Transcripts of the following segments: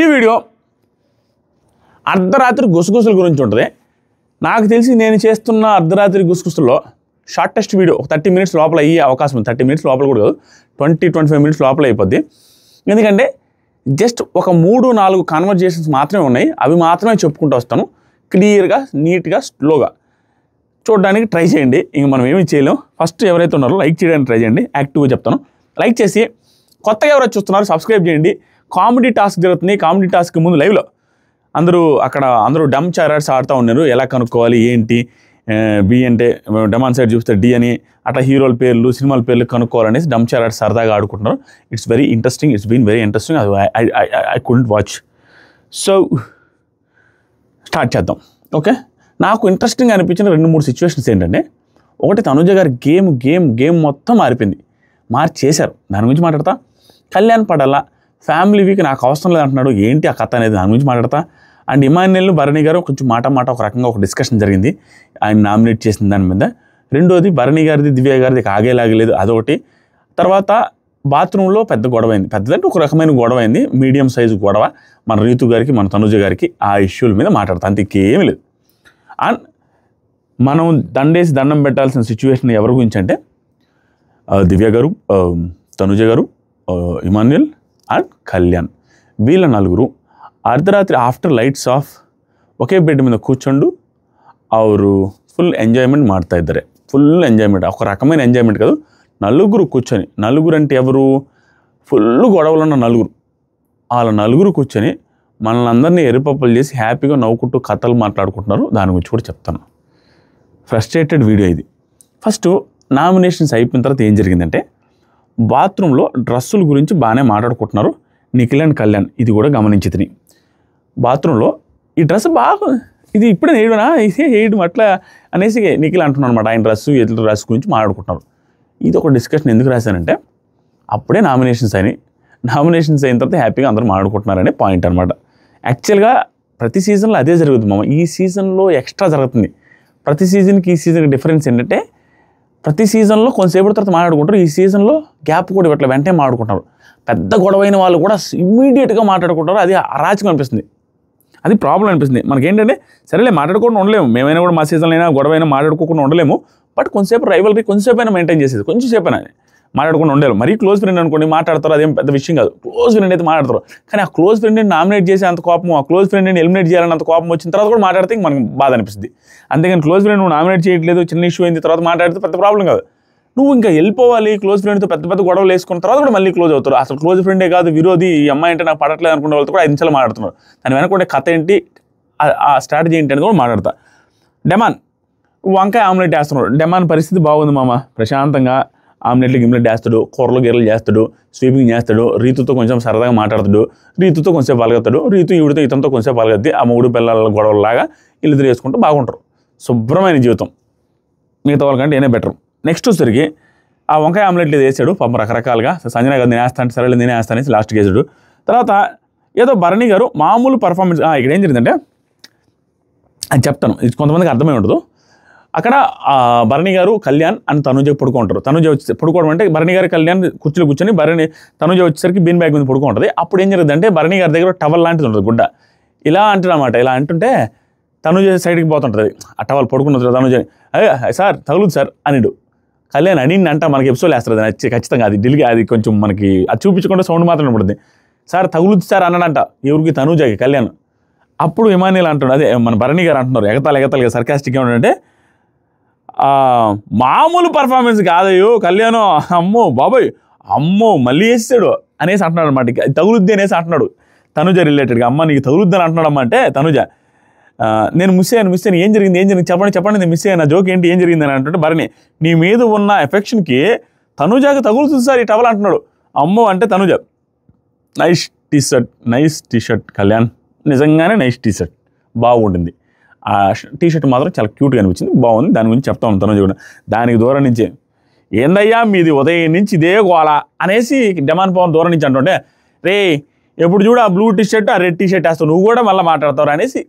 ఈ వీడియో అర్ధరాత్రి గుసగుసల గురించి ఉంటుంది. నాకు తెలిసి నేను చేస్తున్న అర్ధరాత్రి గుసగుసల్లో షార్టెస్ట్ వీడియో ఒక 30 minutes లోపల అయ్యే అవకాశం ఉంది. 30 minutes లోపల కూడా కాదు, 20-25 minutes లోపల అయిపోద్ది. ఎందుకంటే జస్ట్ ఒక 3-4 కాన్వర్జేషన్స్ మాత్రమే ఉన్నాయి. అవి మాత్రమే చెప్పుకుంటూ వస్తాను. క్లియర్గా, నీట్గా, స్లోగా చూడడానికి ట్రై చేయండి. ఇంక మనం ఏమీ చేయలేం. ఫస్ట్ ఎవరైతే ఉన్నారో లైక్ చేయడానికి ట్రై చేయండి. యాక్టివ్గా చెప్తాను. లైక్ చేసి కొత్తగా ఎవరైతే చూస్తున్నారో సబ్స్క్రైబ్ చేయండి. కామెడీ టాస్క్ జరుగుతుంది. కామెడీ టాస్క్ ముందు లైవ్లో అందరూ డమ్ చారర్స్ ఆడుతూ ఉన్నారు. ఎలా కనుక్కోవాలి ఏంటి, బి అంటే డెమాన్ సైడ్ చూస్తే డి అని, అట్లా హీరోల పేర్లు సినిమాల పేర్లు కనుక్కోవాలనేసి డమ్ చారర్స్ సరదాగా ఆడుకుంటున్నారు. It's very interesting. It's been very interesting. I couldn't watch. So start చేద్దాం. ఓకే, నాకు ఇంట్రెస్టింగ్ అనిపించిన 2-3 సిచ్యువేషన్స్ ఏంటంటే, ఒకటి తనుజ గారి గేమ్ మొత్తం మార్చేశారు. దాని గురించి మాట్లాడతా. కళ్యాణ్ పడాల ఫ్యామిలీ వీక్ నాకు అవసరం లేదు అంటున్నాడు. ఏంటి ఆ కథ అనేది దాని గురించి మాట్లాడతా. అండ్ ఇమాన్యుయల్ భరణి గారు కొంచెం మాట ఒక రకంగా ఒక డిస్కషన్ జరిగింది ఆయన నామినేట్ చేసిన దాని మీద. రెండోది భరణి గారిది దివ్య గారిది ఆగేలాగలేదు, అదొకటి. తర్వాత బాత్రూంలో పెద్ద గొడవ అయింది. పెద్దదంటే ఒక రకమైన గొడవ అయింది, మీడియం సైజు గొడవ. మన రీతు గారికి మన తనుజ గారికి ఆ ఇష్యూల మీద మాట్లాడతా, అంతే, ఇంకేమీ లేదు. అండ్ మనం దండం పెట్టాల్సిన సిచ్యువేషన్ ఎవరి గురించి అంటే దివ్య గారు, తనుజ గారు, ఇమాన్యుయల్ అండ్ కళ్యాణ్. వీళ్ళ నలుగురు అర్ధరాత్రి ఆఫ్టర్ లైట్స్ ఆఫ్ ఒకే బెడ్ మీద కూర్చోండు. ಅವರು ఫుల్ ఎంజాయ్మెంట్ ಮಾಡ್ತಾ ఇద్దరే. ఫుల్ ఎంజాయ్మెంట్, ఒక రకమైన ఎంజాయ్మెంట్ కాదు. నలుగురు కూర్చొని, నలుగురు అంటే ఎవరు, ఫుల్ గొడవలు ఉన్న నలుగురు. వాళ్ళ నలుగురు కూర్చొని మనల్ని అందరినీ ఎరుపప్పులు చేసి హ్యాపీగా నవ్వుకుంటూ కథలు మాట్లాడుకుంటున్నారు. దాని గురించి కూడా చెప్తాను. ఫ్రస్ట్రేటెడ్ వీడియో ఇది. ఫస్ట్ నామినేషన్స్ అయిపోయిన తర్వాత ఏం జరిగిందంటే, బాత్రూంలో డ్రెస్సుల గురించి బాగానే మాట్లాడుకుంటున్నారు నిఖిల్ అండ్ కళ్యాణ్. ఇది కూడా గమనించి బాత్రూంలో ఈ డ్రెస్ బాగా, ఇది ఇప్పుడే వేయడునా, ఇదే వేయడం అట్లా అనేసి నిఖిల్ అంటున్నాను అనమాట. ఆయన ఎట్ల డ్రెస్ గురించి మాట్లాడుకుంటున్నారు. ఇది ఒక డిస్కషన్ ఎందుకు రాశానంటే, అప్పుడే నామినేషన్స్ అయినాయి. నామినేషన్స్ అయిన తర్వాత హ్యాపీగా అందరూ మాట్లాడుకుంటున్నారనే పాయింట్ అనమాట. యాక్చువల్గా ప్రతి సీజన్లో అదే జరుగుతుంది మామ. ఈ సీజన్లో ఎక్స్ట్రా జరుగుతుంది. ప్రతి సీజన్కి ఈ సీజన్కి డిఫరెన్స్ ఏంటంటే, ప్రతి సీజన్లో కొంతసేపటి తర్వాత మాట్లాడుకుంటారు. ఈ సీజన్లో గ్యాప్ కూడా ఇట్లా వెంటనే మాట్లాడుకుంటారు. పెద్ద గొడవైన వాళ్ళు కూడా ఇమ్మీడియట్గా మాట్లాడుకుంటారు. అది అరాచకం అనిపిస్తుంది, అది ప్రాబ్లం అనిపిస్తుంది. మనకేంటంటే సరేలే మాట్లాడుకోకుండా ఉండలేము, మేమైనా కూడా మా సీజన్లో అయినా గొడవైనా మాట్లాడుకోకుండా ఉండలేము. బట్ కొంతసేపు రైవల్రీ కొంచెంసేపు అయినా మెయింటైన్ చేసేది, కొంచెంసేపు అయినా మాట్లాడకుండా ఉండలేరు. మరీ క్లోజ్ ఫ్రెండ్ అనుకోండి మాట్లాడతారు, అదేం పెద్ద విషయం కాదు. క్లోజ్ ఫ్రెండ్ అయితే మాట్లాడతారు. కానీ ఆ క్లోజ్ ఫ్రెండ్ని నామినేట్ చేసే అంత కోపం, ఆ క్లోజ్ ఫ్రెండ్ని ఎలిమినేట్ చేయాలని అంత కోపం వచ్చిన తర్వాత కూడా మాట్లాడితే మనకు బాధ అనిపిస్తుంది. అంతేగాని క్లోజ్ ఫ్రెండ్ నువ్వు నామినేట్ చేయట్లేదు, చిన్న ఇష్యూ అయింది తర్వాత మాట్లాడితే పెద్ద ప్రాబ్లం కాదు. నువ్వు ఇంకా వెళ్ళిపోవాలి, క్లోజ్ ఫ్రెండ్తో పెద్ద గొడవలు వేసుకున్న తర్వాత కూడా మళ్ళీ క్లోజ్ అవుతారు. అసలు క్లోజ్ ఫ్రెండే కాదు, విరోధి, ఈ అమ్మాయి అంటే నాకు పడట్లేదు అనుకునే వాళ్ళతో కూడా 5 నిమిషాలు మాట్లాడుతున్నారు. దాని వెనకుండే కథ ఏంటి, ఆ స్ట్రాటజీ ఏంటి అనేది కూడా మాట్లాడతా. డెమాన్ వంకాయ ఆమ్లెట్ వేస్తున్నాడు. డెమాన్ పరిస్థితి బాగుంది మామ, ప్రశాంతంగా ఆమ్లెట్లు గిమ్లెట్ వేస్తాడు, కూరలు గిర్రలు చేస్తాడు, స్వీపింగ్ చేస్తాడు. రీతుతో కొంచెం సరదాగా మాట్లాడతాడు, రీతుతో కొంచెంసేపు పలగతాడు, రీతు ఈవిడితో ఇతనితో కొంచెంసేపు పలగద్ది. ఆ 3 పిల్లల గొడవలాగా వీళ్ళిద్దరు వేసుకుంటూ బాగుంటారు. శుభ్రమైన జీవితం. మిగతా వాళ్ళకంటే ఏనే బెటర్. నెక్స్ట్ వచ్చరికి ఆ వంకాయ ఆమ్లెట్లు వేసాడు పాపం రకరకాలుగా. సంజన గారు నేను వేస్తాను, సరేలే నేనే వేస్తాను అనేసి లాస్ట్కి వేసాడు. తర్వాత ఏదో భరణి గారు మామూలు పర్ఫార్మెన్స్. ఇక్కడ ఏం జరిగిందంటే అది చెప్తాను, ఇది కొంతమందికి అర్థమై ఉండదు. అక్కడ భరణి గారు కళ్యాణ్ అండ్ తనుజ పడుకుంటారు. తనుజ వచ్చి పడుకోవడం అంటే భరణి గారు కళ్యాణ్ కుర్చీలో కూర్చొని తనుజ వచ్చేసరికి బీన్ బ్యాగ్ మీద పడుకుంటుంది. అప్పుడు ఏం జరుగుతుందంటే భరణి గారి దగ్గర టవల్ లాంటిది ఉంటుంది, గుడ్డ. ఇలా అంటారన్నమాట. ఇలా అంటుంటే తనుజ సైడ్కి పోతుంటుంది. ఆ టవల్ పడుకున్న తనుజ, అదే సార్ తగులుదు సార్ అనిడు. కళ్యాణ్ అని అంట మనకి ఎపిసోడ్ వేస్తుంది ఖచ్చితంగా. అది ఢిల్లీకి అది కొంచెం మనకి అది చూపించకుండా సౌండ్ మాత్రం పడుతుంది. సార్ తగులుద్ది సార్ అన్నాడంట ఎవరికి, తనుజకి, కళ్యాణ్. అప్పుడు ఇమాన్యుయల్ అంటున్నాడు, అదే మన భరణి గారు అంటున్నారు ఎగతాళిగా సర్కాస్టిక్గా ఏంటంటే, మామూలు పర్ఫార్మెన్స్ కాదయ్యో కళ్యాణ్, అమ్మో బాబోయ్, అమ్మో మళ్ళీ వేసాడు అనేసి అంటున్నాడు అనమాట. తగులుద్ది అనేసి అంటున్నాడు తనుజ రిలేటెడ్గా. అమ్మ నీకు తగులుద్ది అని అంటున్నాడు అమ్మ అంటే తనుజ, నేను మిస్ అయ్యాను, ఏం జరిగింది చెప్పండి నేను మిస్ అయ్యాను, జోక్ ఏంటి, ఏం జరిగింది అని అంటుంటే భరణి, నీ మీద ఉన్న ఎఫెక్షన్కి తనుజకి తగులుతుంది సార్ ఈ టవల్ అంటున్నాడు. అమ్మో అంటే తనుజ, నైస్ టీషర్ట్ కళ్యాణ్, నిజంగానే నైస్ టీషర్ట్, బాగుంటుంది. ఆ టీషర్ట్ మాత్రం చాలా క్యూట్గా అనిపించింది, బాగుంది. దాని గురించి చెప్తా ఉంటాను తనుజ కూడా. దానికి దూరం నుంచి ఏందయ్యా మీది ఉదయం నుంచి ఇదే గోళ అనేసి డెమాన్ పవన్ దూరం నుంచి అంటుంటే, రే ఎప్పుడు చూడు ఆ బ్లూ టీషర్ట్ ఆ రెడ్ టీషర్ట్ వేస్తావు, నువ్వు కూడా మళ్ళీ మాట్లాడతావు అనేసి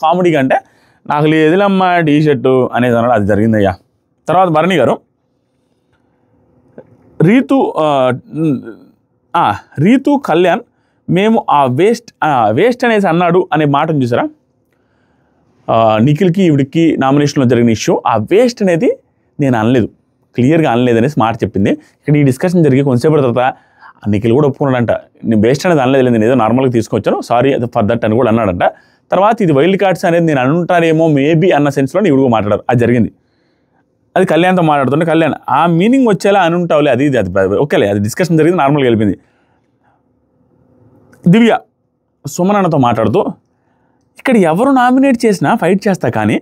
కామెడీగా అంటే, నాకు లేదులమ్మా టీషర్టు అనేది అన్నాడు. అది జరిగిందయ్యా. తర్వాత భరణి గారు రీతు కళ్యాణ్ మేము ఆ వేస్ట్ అనేసి అన్నాడు అనే మాటను చూసారా, నిఖిల్కి ఈవిడికి నామినేషన్లో జరిగిన ఇష్యూ, ఆ వేస్ట్ అనేది నేను అనలేదు, క్లియర్గా అనలేదు అనేసి మాట చెప్పింది. ఇక్కడ ఈ డిస్కషన్ జరిగి కొంతసేపు తర్వాత నిఖిల్ కూడా ఒప్పుకున్నాడంట, నేను వేస్ట్ అనేది అనలేదు, నేను ఏదో నార్మల్గా తీసుకొచ్చాను, సారీ అది ఫర్ దట్ అని కూడా అన్నాడంట. తర్వాత ఇది వైల్డ్ కార్డ్స్ అనేది నేను అనుంటానేమో మేబీ అన్న సెన్స్లో ఇవిడుగా మాట్లాడారు, అది జరిగింది. అది కళ్యాణ్తో మాట్లాడుతుంటే కళ్యాణ్ ఆ మీనింగ్ వచ్చేలా అనుంటావులే, అది ఓకేలే, అది డిస్కషన్ జరిగింది, నార్మల్గా వెళ్ళిపోయింది. దివ్య సుమనన్నతో మాట్లాడుతూ, ఇక్కడ ఎవరు నామినేట్ చేసినా ఫైట్ చేస్తా, కానీ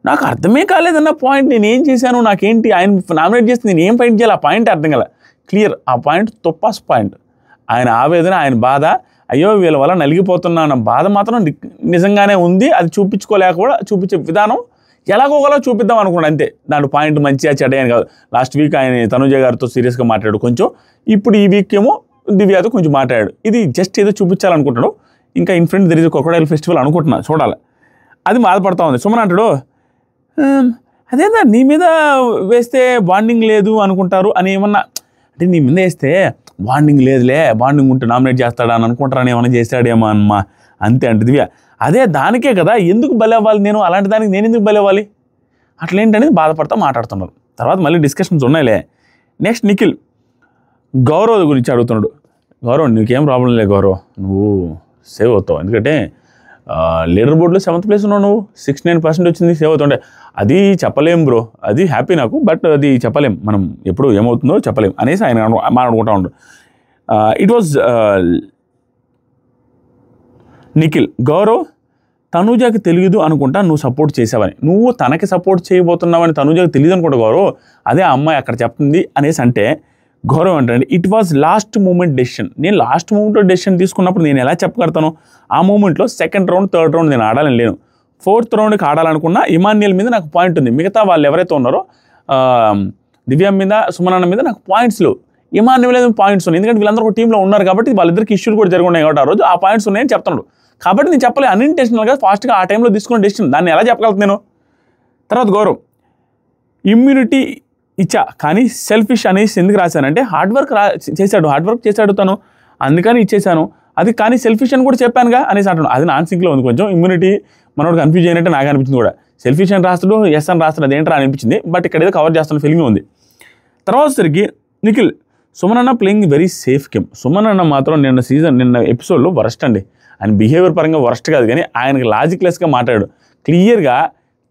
నాకు అర్థమే కాలేదన్న పాయింట్, నేను ఏం చేశాను, నాకేంటి, ఆయన నామినేట్ చేస్తే నేను ఏం ఫైట్ చేయాలి, ఆ పాయింట్ అర్థం కాల. క్లియర్, ఆ పాయింట్ తొప్పాస్ పాయింట్. ఆయన ఆవేదన, ఆయన బాధ, అయ్యో వీళ్ళ వల్ల నలిగిపోతున్నా అన్న బాధ మాత్రం నిజంగానే ఉంది. అది చూపించుకోలేక కూడా చూపించే విధానం ఎలాగోగలా చూపిద్దాం అనుకోండి అంతే. దాంట్లో పాయింట్ మంచిగా చెడ్డ అని కాదు. లాస్ట్ వీక్ ఆయన తనుజ గారితో సీరియస్గా మాట్లాడు కొంచెం, ఇప్పుడు ఈ వీక్ ఏమో దివ్యతో కొంచెం మాట్లాడాడు. ఇది జస్ట్ ఏదో చూపించాలనుకుంటాడు. ఇంకా in front there is crocodile festival అనుకుంటున్నా, చూడాలి. అది బాధపడతా ఉంది. సుమన్ అంటాడు, అదేదా నీ మీద వేస్తే బాండింగ్ లేదు అనుకుంటారు అని ఏమన్నా, అంటే నీ మీద వేస్తే బాండింగ్ లేదులే, బాండింగ్ ఉంటే నామినేట్ చేస్తాడా అని అనుకుంటారని ఏమన్నా చేస్తాడేమో అమ్మా, అంతే అంటే దివ్య. అదే దానికే కదా ఎందుకు బలవ్వాలి నేను, అలాంటి దానికి నేను ఎందుకు బలవ్వాలి, అట్లేంటనేది బాధపడతా మాట్లాడుతున్నారు. తర్వాత మళ్ళీ డిస్కషన్స్ ఉన్నాయిలే. నెక్స్ట్ నిఖిల్ గౌరవ్ గురించి అడుగుతున్నాడు. గౌరవ్ నీకేం ప్రాబ్లం లేదు గౌరవ్, నువ్వు సేవ్ అవుతావు, ఎందుకంటే లీడర్ బోర్డులో 7th ప్లేస్ ఉన్నావు, నువ్వు 69% వచ్చింది, సేవ్ అవుతుండే. అది చెప్పలేం బ్రో, అది హ్యాపీ నాకు, బట్ అది చెప్పలేం, మనం ఎప్పుడు ఏమవుతుందో చెప్పలేం అనేసి ఆయన మాట్లాడుకుంటా ఉంటాడు. ఇట్ వాజ్ నిఖిల్, గౌరవ్ తనూజకి తెలియదు అనుకుంటా నువ్వు సపోర్ట్ చేసావని, నువ్వు తనకి సపోర్ట్ చేయబోతున్నావని తనూజకి తెలియదు అనుకుంటా గౌరవ్, అదే ఆ అమ్మాయి అక్కడ చెప్తుంది అనేసి అంటే గౌరవ్ అంటే it was last moment decision. నేను లాస్ట్ మూమెంట్లో డెసిషన్ తీసుకున్నప్పుడు నేను ఎలా చెప్పగలుగుతాను, ఆ మూమెంట్లో 2nd రౌండ్ 3rd రౌండ్ నేను ఆడాలని లేను, 4th రౌండ్కి ఆడాలనుకున్నా. ఇమాన్యుయల్ మీద నాకు పాయింట్ ఉంది, మిగతా వాళ్ళు ఎవరైతే ఉన్నారో దివ్య మీద సుమనన్న మీద నాకు పాయింట్స్ లేవు, ఇమాన్యుయల్ మీద పాయింట్స్ ఉన్నాయి, ఎందుకంటే వీళ్ళందరూ ఒక టీంలో ఉన్నారు కాబట్టి వాళ్ళిద్దరికి ఇష్యూలు కూడా జరిగి ఉన్నాయి కాబట్టి ఆ రోజు ఆ పాయింట్స్ ఉన్నాయని చెప్తున్నాడు. కాబట్టి నేను చెప్పలేదు, అన్ఇంటెన్షనల్గా ఫాస్ట్గా ఆ టైంలో తీసుకున్న డెసిషన్, దాన్ని ఎలా చెప్పగలుగుతాను నేను. తర్వాత గౌరవ్ ఇమ్యూనిటీ ఇచ్చా కానీ సెల్ఫిష్ అనేసి ఎందుకు రాశానంటే హార్డ్ వర్క్ చేశాడు తను, అందుకని ఇచ్చేసాను, అది కానీ సెల్ఫిష్ అని కూడా చెప్పానుగా అనేసి అంటున్నాను. అది నాన్ సింక్లో ఉంది కొంచెం, ఇమ్యూనిటీ మనోడు కన్ఫ్యూజ్ అయినట్టే నాకు అనిపించింది కూడా, సెల్ఫిష్ అని రాస్తాడు ఎస్ అని రాస్తాడు అదేంట్రా అనిపించింది, బట్ ఇక్కడ ఏదో కవర్ చేస్తున్న ఫీలింగ్ ఉంది. తర్వాత సరికి నిఖిల్ సుమనన్న ప్లేయింగ్ వెరీ సేఫ్ గేమ్. సుమనన్న మాత్రం నిన్న ఎపిసోడ్లో వరస్ట్ అండి, ఆయన బిహేవియర్ పరంగా వరస్ట్ కాదు కానీ ఆయనకి లాజిక్లెస్గా మాట్లాడాడు. క్లియర్గా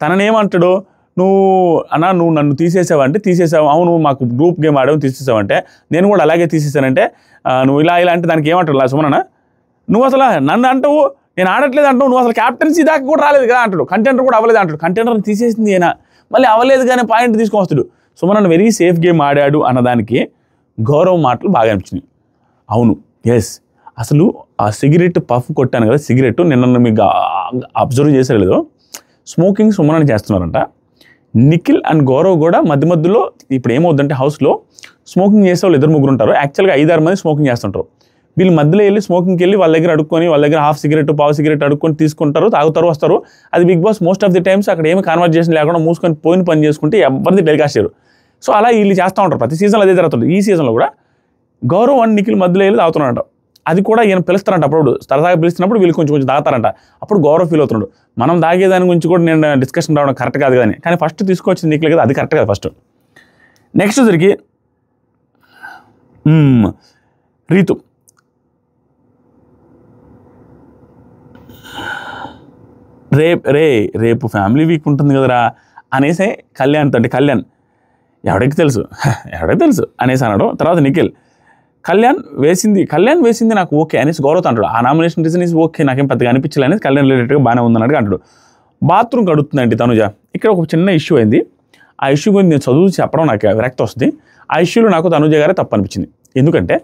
తననేమంటాడు, నువ్వు నన్ను తీసేసావంటే తీసేసావు, అవును మాకు గ్రూప్ గేమ్ ఆడావు తీసేసావంటే నేను కూడా అలాగే తీసేసానంటే నువ్వు ఇలా అంటే దానికి ఏమంటాడు సుమనన్న, నువ్వు అసలు నన్ను అంటావు నేను ఆడట్లేదు అంటావు, నువ్వు అసలు క్యాప్టెన్సీ దాకా కూడా రాలేదు కదా అంటాడు, కంటెండర్ కూడా అవ్వలేదు అంటాడు, కంటెండర్ని తీసేసింది అయినా మళ్ళీ అవ్వలేదు కానీ పాయింట్ తీసుకొని వస్తాడు. సుమనన్న వెరీ సేఫ్ గేమ్ ఆడాడు అన్నదానికి గౌరవ్ మాటలు బాగా అనిపించినాయి. అవును ఎస్, అసలు ఆ సిగరెట్ పఫ్ కొట్టాను కదా, సిగరెట్ నిన్న మీకు అబ్జర్వ్ చేసారు లేదో, స్మోకింగ్ సుమనన్న చేస్తున్నారంట. నిఖిల్ అండ్ గౌరవ్ కూడా మధ్యలో ఇప్పుడు ఏమవుతుందంటే హౌస్లో స్మోకింగ్ చేసే వాళ్ళు 2-3 ఉంటారు, యాక్చువల్గా 5-6 మంది స్మోకింగ్ చేస్తుంటారు. వీళ్ళు మధ్యలో వెళ్ళి స్మోకింగ్కి వెళ్ళి వాళ్ళ దగ్గర అడుక్కొని, వాళ్ళ దగ్గర హాఫ్ సిగరెట్ పావు సిగరెట్ అడుక్కొని తీసుకుంటారు, తాగుతారు, వస్తారు. అది Bigg Boss most of the times అక్కడ ఏమి కాన్వర్జేషన్ లేకుండా మూసుకొని పోయిన పని చేసుకుంటే ఎవరిది టెలికాస్ట్ చేయరు. సో అలా వీళ్ళు చేస్తూ ఉంటారు, ప్రతి సీజన్లో అదే జరుగుతుంది. ఈ సీజన్లో కూడా గౌరవ్ అండ్ నిఖిల్ మధ్యలో వెళ్ళి తాగుతున్నారంట. అది కూడా ఈయన పిలుస్తారంట, అప్పుడు సరదాగా పిలుస్తున్నప్పుడు వీళ్ళు కొంచెం తాగుతారంట. అప్పుడు గౌరవ్ ఫీల్ అవుతున్నాడు, మనం తాగేదాని గురించి కూడా నేను డిస్కషన్ రావడం కరెక్ట్ కాదు కానీ, కానీ ఫస్ట్ తీసుకొచ్చింది నిఖిల్ కదా, అది కరెక్ట్ కాదు ఫస్ట్. నెక్స్ట్ వచ్చరికి రీతు, రేపు ఫ్యామిలీ వీక్ ఉంటుంది కదరా అనేసి కళ్యాణ్ ఎవరికి తెలుసు అనేసి అన్నాడు. తర్వాత నిఖిల్ కళ్యాణ్ వేసింది నాకు ఓకే అనేసి గౌరవ్ అంటాడు, ఆ నామినేషన్ రీజన్ ఈజ్ ఓకే, నాకేం పెద్దగా అనిపించలే అనేసి కళ్యాణ్ రిలేటెడ్గా బాగానే ఉందన్నట్టుగా అంటాడు. బాత్రూమ్ కడుగుతుందండి తనుజ, ఇక్కడ ఒక చిన్న ఇష్యూ అయింది. ఆ ఇష్యూ గురించి నేను చదువు చెప్పడం నాకు విరక్తి వస్తుంది. ఆ ఇష్యూలో నాకు తనుజ గారే తప్పు అనిపించింది, ఎందుకంటే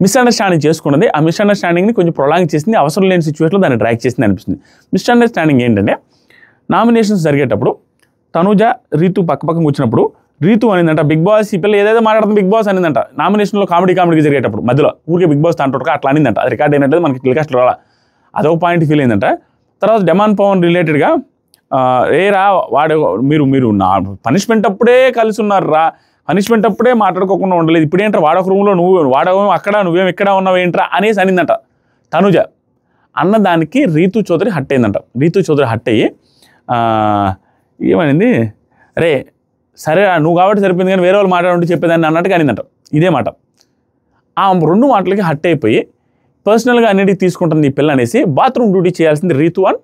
మిస్అండర్స్టాండింగ్ చేసుకున్నది, ఆ మిస్అండర్స్టాండింగ్ని కొంచెం ప్రొలాంగ్ చేసింది, అవసరం లేని సిచ్యువేషన్లో దాన్ని డ్రాగ్ చేసింది అనిపిస్తుంది. మిస్అండర్స్టాండింగ్ ఏంటంటే నామినేషన్స్ జరిగేటప్పుడు తనుజ రీతు పక్కన కూర్చున్నప్పుడు రీతు అనిందంట, బిగ్ బాస్ ఈ పిల్ల ఏదైతే మాట్లాడుతుంది బిగ్ బాస్ అనిందంట, నామినేషన్లో కామెడీకి జరిగేటప్పుడు మధ్యలో ఊరికే బిగ్ బాస్ అంటారు అట్లా అనిందంట, అది రికార్డ్ అయినట్టు మనకి టెలికాస్ట్లో రాలా, అదొక పాయింట్ ఫీల్ అయిందంట. తర్వాత డెమాన్ పవన్ రిలేటెడ్గా ఏరా మీరు నా పనిష్మెంట్ అప్పుడే కలిసి ఉన్నారు రా, పనిష్మెంట్ అప్పుడే మాట్లాడుకోకుండా ఉండలేదు, ఇప్పుడేంట్రా వాడొక రూమ్లో నువ్వు వాడవేమో అక్కడ నువ్వేం ఇక్కడ ఉన్నావు ఏంట్రా అనేసి అనిందంట. తనుజ అన్నదానికి రీతు చౌదరి హట్ అయిందంట. రీతు చౌదరి హట్ అయ్యి ఏమైంది, అరే సరే నువ్వు కాబట్టి సరిపోయింది కానీ వేరే వాళ్ళు మాట్లాడుంటే చెప్పేదాన్ని అన్నట్టుగా అనిందంట. ఇదే మాట. ఆ 2 మాటలకి హట్ అయిపోయి పర్సనల్గా అన్నిటికీ తీసుకుంటుంది ఈ పిల్ల అనేసి బాత్రూమ్ డ్యూటీ చేయాల్సింది రీతు అండ్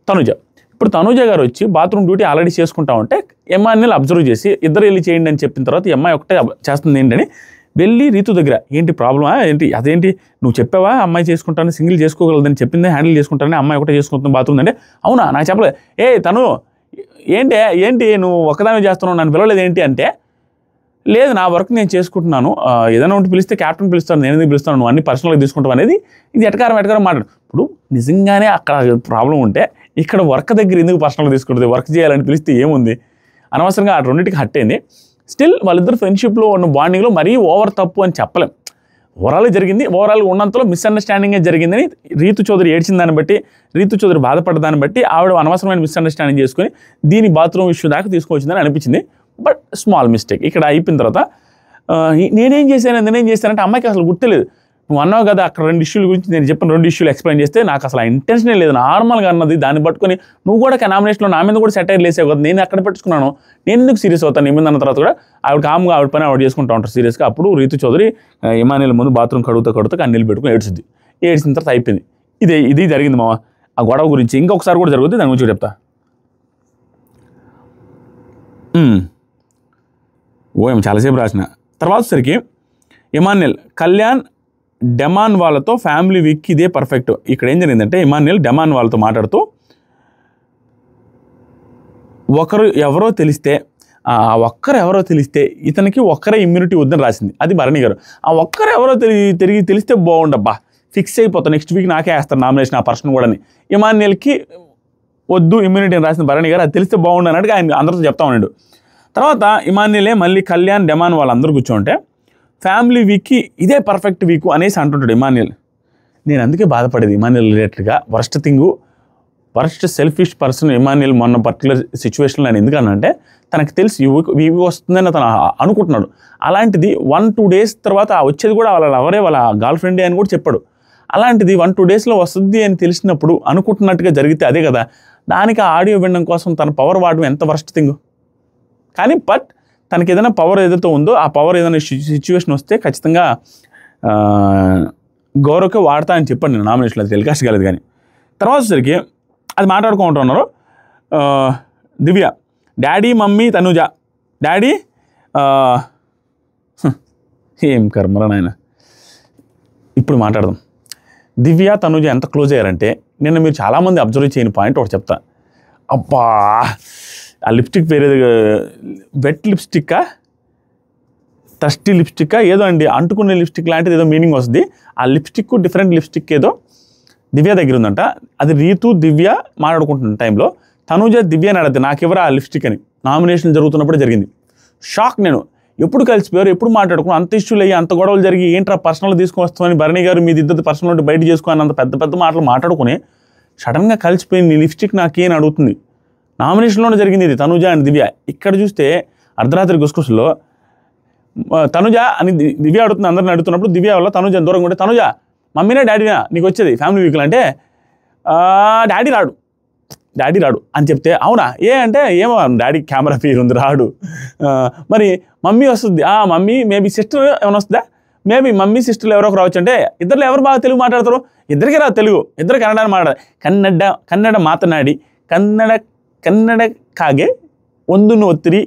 తనుజ. ఇప్పుడు తనుజ గారు వచ్చి బాత్రూమ్ డ్యూటీ ఆల్రెడీ చేసుకుంటా ఉంటే ఎమ్మాయిని అబ్జర్వ్ చేసి ఇద్దరు వెళ్ళి చేయండి అని చెప్పిన తర్వాత ఈ అమ్మాయి ఒకటే చేస్తుంది ఏంటని వెళ్ళి రీతు దగ్గర ఏంటి ప్రాబ్లమా ఏంటి, అదేంటి నువ్వు చెప్పావా అమ్మాయి చేసుకుంటాను సింగిల్ చేసుకోగలదని చెప్పింది, హ్యాండిల్ చేసుకుంటానని అమ్మాయి ఒకటే చేసుకుంటుంది బాత్రూమ్ అంటే, అవునా నాకు చెప్పలేదు, తను ఏంటి నువ్వు ఒక్కదాన్ని చేస్తున్నావు నన్ను పిలవలేదు ఏంటి అంటే, లేదు నా వర్క్ నేను చేసుకుంటున్నాను, ఏదైనా ఒకటి పిలిస్తే క్యాప్టెన్ పిలుస్తాను, నేను ఎందుకు పిలుస్తాను, నువ్వు అన్ని పర్సనల్గా తీసుకుంటావు అనేది ఇది ఎటకారం మాట్లాడు. ఇప్పుడు నిజంగానే అక్కడ ప్రాబ్లం ఉంటే ఇక్కడ వర్క్ దగ్గర ఎందుకు పర్సనల్గా తీసుకుంటుంది, వర్క్ చేయాలని పిలిస్తే ఏముంది, అనవసరంగా ఆ రెండింటికి హట్ అయింది. స్టిల్ వాళ్ళిద్దరు ఫ్రెండ్షిప్లో ఉన్న బాండింగ్లో మరీ ఓవర్ తప్పు అని చెప్పలేం. ఓవరాల్గా జరిగింది, ఓవరాల్గా ఉన్నంతలో మిస్అండర్స్టాండింగే జరిగిందని రీతు చౌదరి ఏడ్చిన దాన్ని బట్టి, రీతు చౌదరి బాధపడ్డ దాన్ని బట్టి ఆవిడ అనవసరమైన మిస్అండర్స్టాండింగ్ చేసుకుని దీని బాత్రూమ్ ఇష్యూ దాకా తీసుకొచ్చిందని అనిపించింది. But small mistake. ఇక్కడ అయిపోయిన తర్వాత నేనేం చేశానంటే అమ్మాయికి అసలు గుర్తులేదు. నువ్వు అన్నావు కదా అక్కడ 2 ఇష్యూల గురించి నేను చెప్పిన 2 ఇష్యూలు ఎక్స్ప్లెయిన్ చేస్తే నాకు అసలు ఆ ఇంటెన్షనే లేదు, నార్మల్గా అన్నది. దాన్ని పట్టుకొని నువ్వు కూడా నామినేషన్లో నా మీద కూడా సెటైర్ లేసావు కదా, నేను అక్కడ పెట్టుకున్నాను, నేను ఎందుకు సీరియస్ అవుతాను నీ మీద అన్న తర్వాత కూడా ఆవిడ కామ్గా ఆవిడ పని ఆవిడ చేసుకుంటూ ఉంటారు సీరియస్గా. అప్పుడు రీతు చౌదరి ఇమానియల్ ముందు బాత్రూమ్ కడుగుతూ కన్నీళ్ళు పెట్టుకుని ఏడ్చింది. ఏడ్చిన తర్వాత అయిపోయింది. ఇది జరిగింది మామ. ఆ గొడవ గురించి ఇంకొకసారి కూడా జరుగుతుంది, దాని గురించి చెప్తా. ఏమో చాలాసేపు రాసిన తర్వాత సరికి ఇమాన్యుయల్ కళ్యాణ్ డెమాన్ వాళ్ళతో ఫ్యామిలీ వీక్ ఇదే పర్ఫెక్ట్. ఇక్కడ ఏం జరిగిందంటే ఇమాన్యుయల్ డెమాన్ వాళ్ళతో మాట్లాడుతూ ఎవరో తెలిస్తే ఇతనికి ఒక్కరే ఇమ్యూనిటీ వద్దని రాసింది. అది భరణి గారు. ఆ ఒక్కరు ఎవరో తెలిస్తే బాగుండబ్బా, ఫిక్స్ అయిపోతా నెక్స్ట్ వీక్ నాకే వేస్తారు నామినేషన్ ఆ పర్సన్ కూడా అని. ఇమాన్యుయల్కి వద్దు ఇమ్యూనిటీ అని రాసిన భరణి గారు అది తెలిస్తే బాగుండు అన్నట్టుగా ఆయన అందరితో చెప్తా ఉన్నాడు. తర్వాత ఇమాన్యుయలే మళ్ళీ కళ్యాణ్ డెమాన్ వాళ్ళందరూ కూర్చోంటే ఫ్యామిలీ వీక్కి ఇదే పర్ఫెక్ట్ వీక్ అనేసి అంటుంటాడు ఇమాన్యుయల్. నేను అందుకే బాధపడేది ఇమాన్యుయల్ రిలేటెడ్గా. వర్స్ట్ సెల్ఫిష్ పర్సన్ ఇమాన్యుయల్ మొన్న పర్టికులర్ సిచ్యువేషన్లో నేను ఎందుకనంటే తనకు తెలిసి వీక్ వస్తుందని తను అనుకుంటున్నాడు. అలాంటిది 1-2 డేస్ తర్వాత వచ్చేది కూడా వాళ్ళ గర్ల్ ఫ్రెండే అని కూడా చెప్పాడు. అలాంటిది 1-2 డేస్లో వస్తుంది అని తెలిసినప్పుడు అనుకుంటున్నట్టుగా జరిగితే అదే కదా. దానికి ఆడియో వినడం కోసం తన పవర్ వాడడం ఎంత వర్స్ట్ థింగ్. కానీ బట్ తనకి ఏదైనా పవర్ ఏదైతే ఉందో ఆ పవర్ ఏదైనా సిచ్యువేషన్ వస్తే ఖచ్చితంగా గౌరవకే వాడతా అని చెప్పండి నేను నామినేషన్లో. అది టెలికాస్ట్ కాలేదు కానీ తర్వాత సరికి అది మాట్లాడుకుంటున్నారు. దివ్య డాడీ మమ్మీ తనుజ డాడీ ఏం కర్మరా నాయన. ఇప్పుడు మాట్లాడదాం. దివ్య తనుజ ఎంత క్లోజ్ అయ్యారంటే నిన్న మీరు చాలామంది అబ్జర్వ్ చేయని పాయింట్ ఒకటి చెప్తా. అబ్బా ఆ లిప్స్టిక్ పేరు వెట్ లిప్స్టిక్కా టస్టీ లిప్స్టిక్కా ఏదో అండి, అంటుకునే లిప్స్టిక్ లాంటిది ఏదో మీనింగ్ వస్తుంది. ఆ లిప్స్టిక్ డిఫరెంట్ లిప్స్టిక్ ఏదో దివ్య దగ్గర ఉందంట. అది రీతు దివ్య మాట్లాడుకుంటున్న టైంలో తనుజ దివ్యని అడిగితే నాకెవరా ఆ లిప్స్టిక్ అని నామినేషన్ జరుగుతున్నప్పుడే జరిగింది. షాక్ నేను. ఎప్పుడు కలిసిపోయారు, ఎప్పుడు మాట్లాడుకున్నాను, అంత ఇష్యూలు అయ్యి అంత గొడవలు జరిగి ఏంట్రా పర్సనల్ తీసుకొని వస్తామని భరణి గారు మీది ఇద్దరు పర్సనల్ ఉంటే బయట చేసుకోని అంత పెద్ద మాటలు మాట్లాడుకుని సడన్గా కలిసిపోయి నీ లిప్స్టిక్ నాకేం అడుగుతుంది. నామినేషన్లోనే జరిగింది ఇది తనుజ అండ్ దివ్య. ఇక్కడ చూస్తే అర్ధరాత్రి గుసగుసలో తనుజ అని దివ్య అడుగుతుంది. అందరిని అడుగుతున్నప్పుడు దివ్య వల్ల తనుజ దూరంగా ఉంటే తనుజ మమ్మీనా డాడీనా నీకు వచ్చేది ఫ్యామిలీ వీక్లో అంటే డాడీ రాడు అని చెప్తే అవునా అంటే ఏమో డాడీ కెమెరా ఫీర్ ఉంది రాడు. మరి మమ్మీ వస్తుంది, మమ్మీ మేబీ సిస్టర్ ఏమైనా వస్తుందా, మేబీ మమ్మీ సిస్టర్లు ఎవరో రావచ్చు అంటే ఇద్దరు ఎవరు బాగా తెలుగు మాట్లాడతారు, ఇద్దరికీ రాదు తెలుగు, ఇద్దరు కన్నడ మాట్లాడారు. కన్నడ మాతనాడి కన్నడ కాగే ಒಂದನ್ನು ఒత్తిరి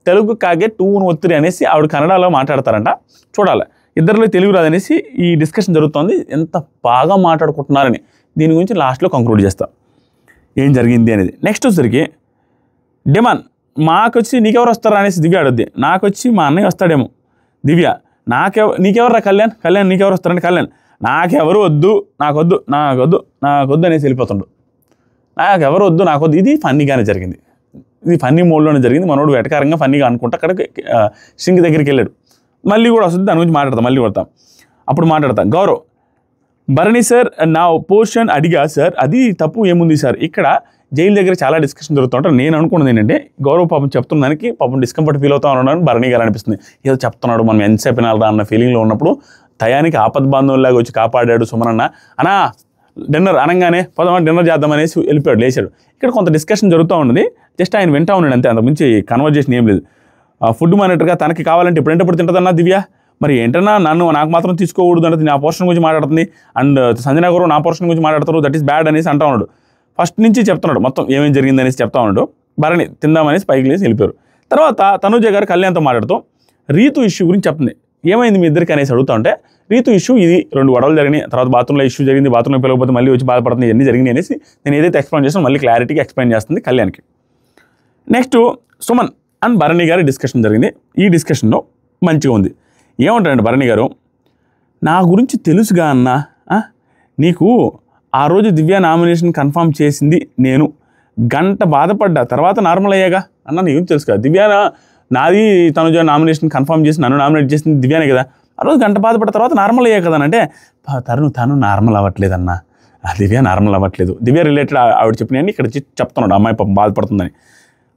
తెలుగు కాగే 2ను ఒత్తిరి అనేసి ఆవిడ కన్నడలో మాట్లాడతారంట. చూడాలి ఇద్దరిలో తెలుగు రాదనేసి ఈ డిస్కషన్ జరుగుతుంది. ఎంత బాగా మాట్లాడుకుంటున్నారని దీని గురించి లాస్ట్లో కంక్లూడ్ చేస్తాం ఏం జరిగింది అనేది. నెక్స్ట్ వచ్చరికి డిమాండ్ మాకొచ్చి నీకెవరు వస్తారా అనేసి దివ్య అడుద్ది. నాకొచ్చి మా అన్నయ్య వస్తాడేమో. దివ్య నీకెవర్రా కళ్యాణ్ నీకెవరు వస్తారంటే కళ్యాణ్ నాకెవరు వద్దు నాకొద్దు అనేసి వెళ్ళిపోతుండు. నాకెవరు వద్దు నాకొద్దు. ఇది ఫన్నీగానే జరిగింది, ఇది ఫన్నీ మోడ్లోనే జరిగింది. మనోడు వెటకారంగా ఫన్నీగా అనుకుంటా అక్కడికి సింగ్ దగ్గరికి వెళ్ళాడు. మళ్ళీ కూడా వస్తుంది, దాని గురించి మాట్లాడతాం, మళ్ళీ కొడతాం, అప్పుడు మాట్లాడతాం. గౌరవ్ భరణి సార్ నా పోర్షన్ అడిగా సార్, అది తప్పు ఏముంది సార్. ఇక్కడ జైలు దగ్గర చాలా డిస్కషన్ జరుగుతుంటారు. నేను అనుకున్నది ఏంటంటే గౌరవ్ పాపం చెప్తున్నదానికి పాపం డిస్కంఫర్ట్ ఫీల్ అవుతా ఉన్నాను భరణి గారు అనిపిస్తుంది. ఏదో చెప్తున్నాడు మనం ఎంతసేపు వినాలరా అన్న ఫీలింగ్లో ఉన్నప్పుడు టయానికి ఆపద్బాంధవులాగా వచ్చి కాపాడాడు సుమనన్న. అన్నా డిన్నర్ అనగానే పదమా డిన్నర్ చేద్దామనేసి వెళ్ళిపోయాడు, లేచాడు. ఇక్కడ కొంత డిస్కషన్ జరుగుతూ ఉన్నది, జస్ట్ ఆయన వింటూ ఉన్నాడు అంతే, అంతకుమించి కన్వర్జేషన్ ఏం లేదు. ఫుడ్ మానిటర్గా తనకి కావాలంటే ఎప్పుడంటప్పుడు తింటుందన్నా దివ్య, మరి ఏంటన్నా నాకు మాత్రం తీసుకోకూడదు అంటే నా పోర్షన్ గురించి మాట్లాడుతుంది, అండ్ సంజన గారు నా పోర్షన్ గురించి మాట్లాడతారు, దట్ ఈస్ బ్యాడ్ అనేసి అంటా ఉన్నాడు. ఫస్ట్ నుంచి చెప్తున్నాడు మొత్తం ఏమేం జరిగింది అనేసి చెప్తా ఉన్నాడు. భరణి తిందామనేసి పైకి లేసి వెళ్ళిపోయారు. తర్వాత తనుజ గారు కళ్యాణ్తో మాట్లాడుతూ రీతు ఇష్యూ గురించి చెప్తుంది. ఏమైంది మీ ఇద్దరికి అనేసి అడుగుతా ఉంటే, రీతు ఇష్యూ ఇది 2 గొడవలు జరిగినాయి, తర్వాత బాత్రూంలో ఇష్యూ జరిగింది, బాత్రూంలో పిలవకపోతే మళ్ళీ వచ్చి బాధపడుతుంది, ఇవన్నీ జరిగినాయి అనేసి నేను ఏదైతే ఎక్స్ప్లెయిన్ చేస్తానో మళ్ళీ క్లారిటీగా ఎక్స్ప్లెయిన్ చేస్తుంది కళ్యాణ్కి. నెక్స్ట్ సుమన్ అండ్ భరణి గారి డిస్కషన్ జరిగింది. ఈ డిస్కషన్లో మంచిగా ఉంది. ఏమంటారంటే భరణి గారు, నా గురించి తెలుసుగా అన్న, నీకు ఆ రోజు దివ్య నామినేషన్ కన్ఫర్మ్ చేసింది నేను, గంట బాధపడ్డా, తర్వాత నార్మల్ అయ్యాగా అన్న, నీ గురించి తెలుసు కదా, దివ్య నాది తనుజ నామినేషన్ కన్ఫర్మ్ చేసి నన్ను నామినేట్ చేసింది దివ్యానే కదా, ఆ రోజు గంట బాధపడ్డ తర్వాత నార్మల్ అయ్యా కదా అంటే, తను నార్మల్ అవ్వట్లేదన్న, దివ్య నార్మల్ అవ్వట్లేదు, దివ్య రిలేటెడ్ ఆవిడ చెప్పినాయని ఇక్కడ చెప్తున్నాడు, అమ్మాయి పాపం బాధపడుతుందని.